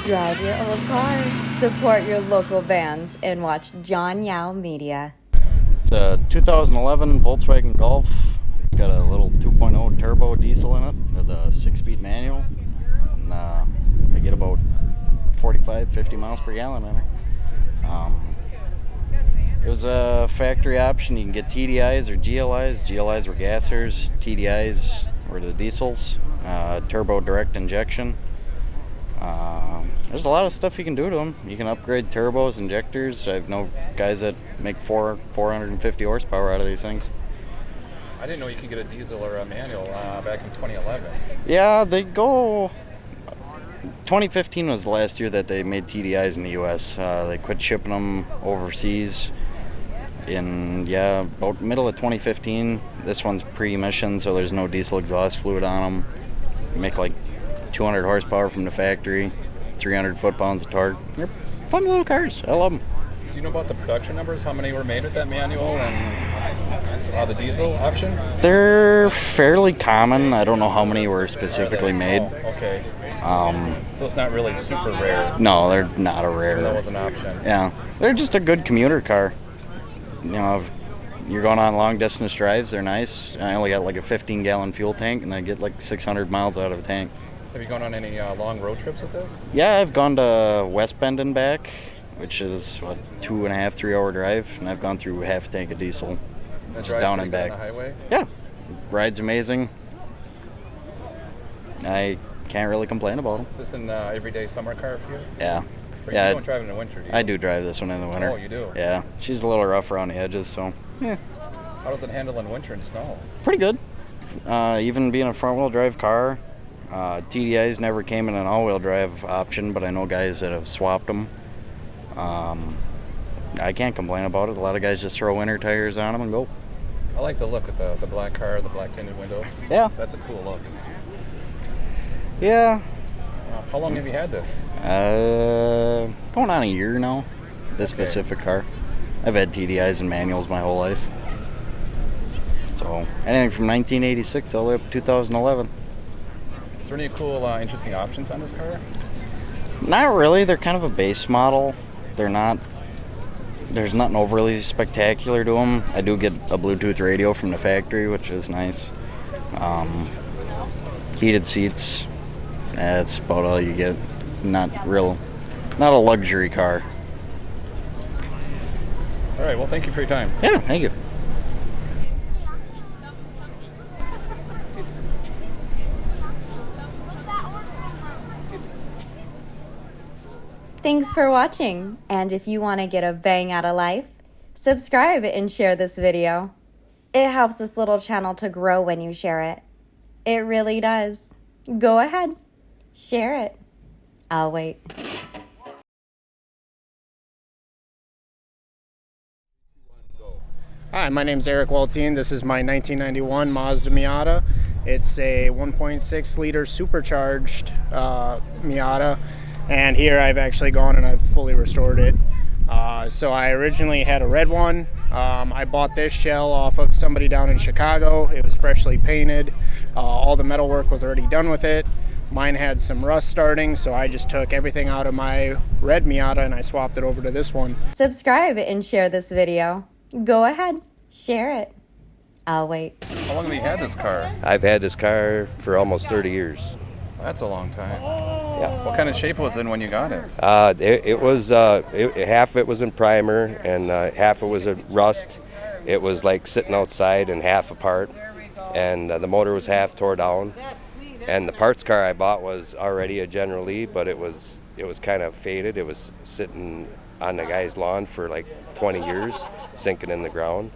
Drive your old car, support your local bands, and watch John Yao Media. It's a 2011 Volkswagen Golf. It's got a little 2.0 turbo diesel in it with a 6-speed manual. And I get about 50 miles per gallon in it. It was a factory option. You can get TDIs or GLIs. GLIs were gassers, TDIs were the diesels. Turbo direct injection. There's a lot of stuff you can do to them. You can upgrade turbos, injectors. I know guys that make 450 horsepower out of these things. I didn't know you could get a diesel or a manual back in 2011. Yeah, they go... 2015 was the last year that they made TDIs in the U.S. They quit shipping them overseas in, about middle of 2015. This one's pre-emission, so there's no diesel exhaust fluid on them. You make like 200 horsepower from the factory, 300 foot-pounds of torque. They're fun little cars. I love them. Do you know about the production numbers? How many were made with that manual and the diesel option? They're fairly common. I don't know how many were specifically made. Oh, okay. So it's not really super rare. No, they're not a rare. That was an option. Yeah, they're just a good commuter car. You know, if you're going on long distance drives, they're nice. I only got like a 15-gallon fuel tank, and I get like 600 miles out of the tank. Have you gone on any long road trips with this? Yeah, I've gone to West Bend and back, which is a 2.5, 3 hour drive, and I've gone through half a tank of diesel. It's down and back. On the highway? Yeah, ride's amazing. I can't really complain about them. Is this an everyday summer car for you? Yeah. Or you don't drive in the winter, do you? I do drive this one in the winter. Oh, you do? Yeah. She's a little rough around the edges, so yeah. How does it handle in winter and snow? Pretty good. Even being a front-wheel drive car, TDIs never came in an all-wheel drive option, but I know guys that have swapped them. I can't complain about it. A lot of guys just throw winter tires on them and go. I like the look of the black car, the black tinted windows. Yeah. That's a cool look. Yeah. How long have you had this? Going on a year now, this specific car. I've had TDIs and manuals my whole life. So, anything from 1986 all the way up to 2011. Is there any cool, interesting options on this car? Not really. They're kind of a base model. There's nothing overly spectacular to them. I do get a Bluetooth radio from the factory, which is nice. Heated seats. That's about all you get. Not a luxury car. All right, well, thank you for your time. Yeah, thank you. Thanks for watching, and if you want to get a bang out of life, subscribe and share this video. It helps this little channel to grow when you share it. It really does. Go ahead, share it. I'll wait. Hi, my name's Eric Waltzine. This is my 1991 Mazda Miata. It's a 1.6 liter supercharged Miata. And here I've actually gone and I've fully restored it. So I originally had a red one. I bought this shell off of somebody down in Chicago. It was freshly painted. All the metal work was already done with it. Mine had some rust starting, so I just took everything out of my red Miata and I swapped it over to this one. Subscribe and share this video. Go ahead, share it. I'll wait. How long have you had this car? I've had this car for almost 30 years. That's a long time. Yeah. What kind of shape was it in when you got it? It was half of it was in primer and half of it was a rust. It was like sitting outside and half apart, and the motor was half tore down. And the parts car I bought was already a General Lee, but it was kind of faded. It was sitting on the guy's lawn for like 20 years, sinking in the ground.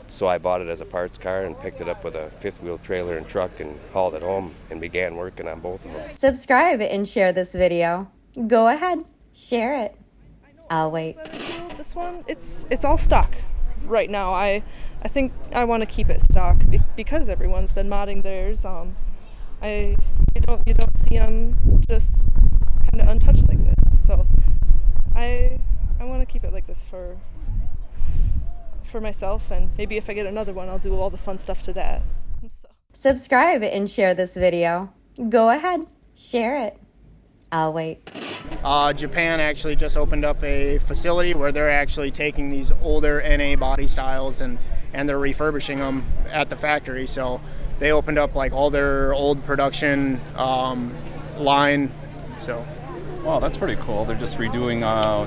So I bought it as a parts car and picked it up with a fifth-wheel trailer and truck and hauled it home and began working on both of them. Subscribe and share this video. Go ahead, share it. I'll wait. This one, it's all stock right now. I think I want to keep it stock because everyone's been modding theirs. You don't see them just kind of untouched like this. So I want to keep it like this for myself, and maybe if I get another one, I'll do all the fun stuff to that. So. Subscribe and share this video. Go ahead, share it. I'll wait. Japan actually just opened up a facility where they're actually taking these older NA body styles and they're refurbishing them at the factory. So they opened up like all their old production line. So. Wow, that's pretty cool. They're just redoing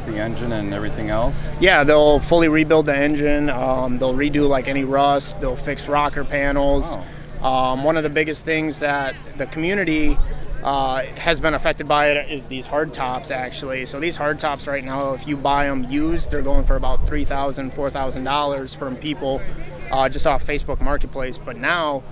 the engine and everything else. Yeah, they'll fully rebuild the engine. They'll redo like any rust. They'll fix rocker panels. Wow. One of the biggest things that the community has been affected by it is these hard tops, actually. So these hard tops right now, if you buy them used, they're going for about $3,000, $4,000 from people just off Facebook Marketplace. But now,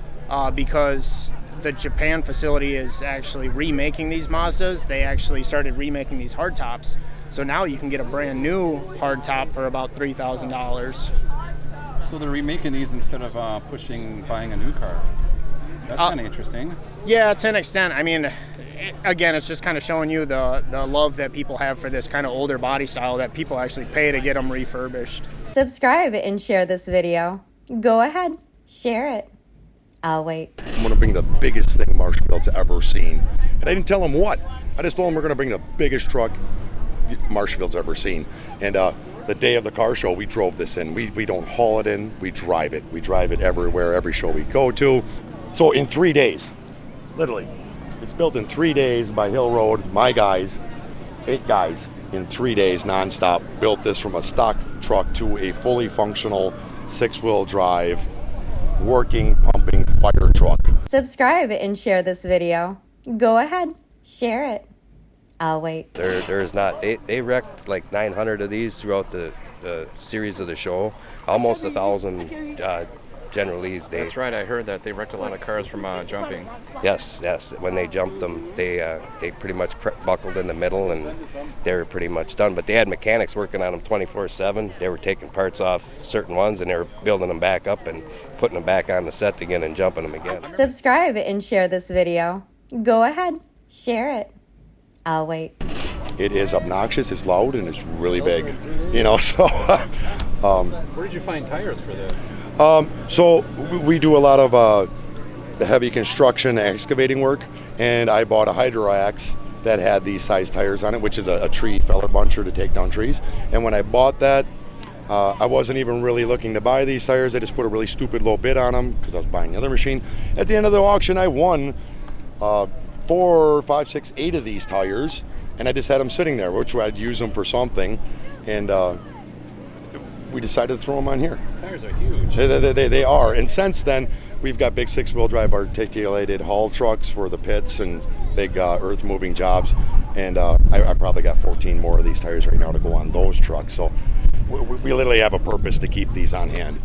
because the Japan facility is actually remaking these Mazdas, they actually started remaking these hard tops. So now you can get a brand new hard top for about $3,000. So they're remaking these instead of buying a new car. That's kind of interesting. Yeah, to an extent. I mean, again, it's just kind of showing you the love that people have for this kind of older body style that people actually pay to get them refurbished. Subscribe and share this video. Go ahead, share it. I'll wait. I'm going to bring the biggest thing Marshfield's ever seen. And I didn't tell him what. I just told him we're going to bring the biggest truck Marshfield's ever seen. And the day of the car show, we drove this in. We don't haul it in, we drive it. We drive it everywhere, every show we go to. So in 3 days, literally, it's built in 3 days by Hill Road. My guys, 8 guys, in 3 days nonstop, built this from a stock truck to a fully functional 6-wheel drive, working, pumping fire truck. Subscribe and share this video. Go ahead, share it. I'll wait. There's not. They wrecked like 900 of these throughout the series of the show. Almost 1,000 generally these days. That's right. I heard that they wrecked a lot of cars from jumping. Yes. When they jumped them, they pretty much buckled in the middle and they were pretty much done. But they had mechanics working on them 24/7. They were taking parts off certain ones and they were building them back up and putting them back on the set again and jumping them again. Subscribe and share this video. Go ahead, share it. I'll wait. It is obnoxious, it's loud, and it's really big. You know, so... Where did you find tires for this? So we do a lot of the heavy construction excavating work, and I bought a hydro axe that had these size tires on it, which is a tree feller buncher to take down trees. And when I bought that, I wasn't even really looking to buy these tires. I just put a really stupid low bid on them because I was buying the other machine. At the end of the auction, I won 4, 5, 6, 8 of these tires, and I just had them sitting there, which I'd use them for something, and we decided to throw them on here. These tires are huge. They are, and since then, we've got big 6-wheel drive articulated haul trucks for the pits and big earth-moving jobs, and I probably got 14 more of these tires right now to go on those trucks, so we literally have a purpose to keep these on hand.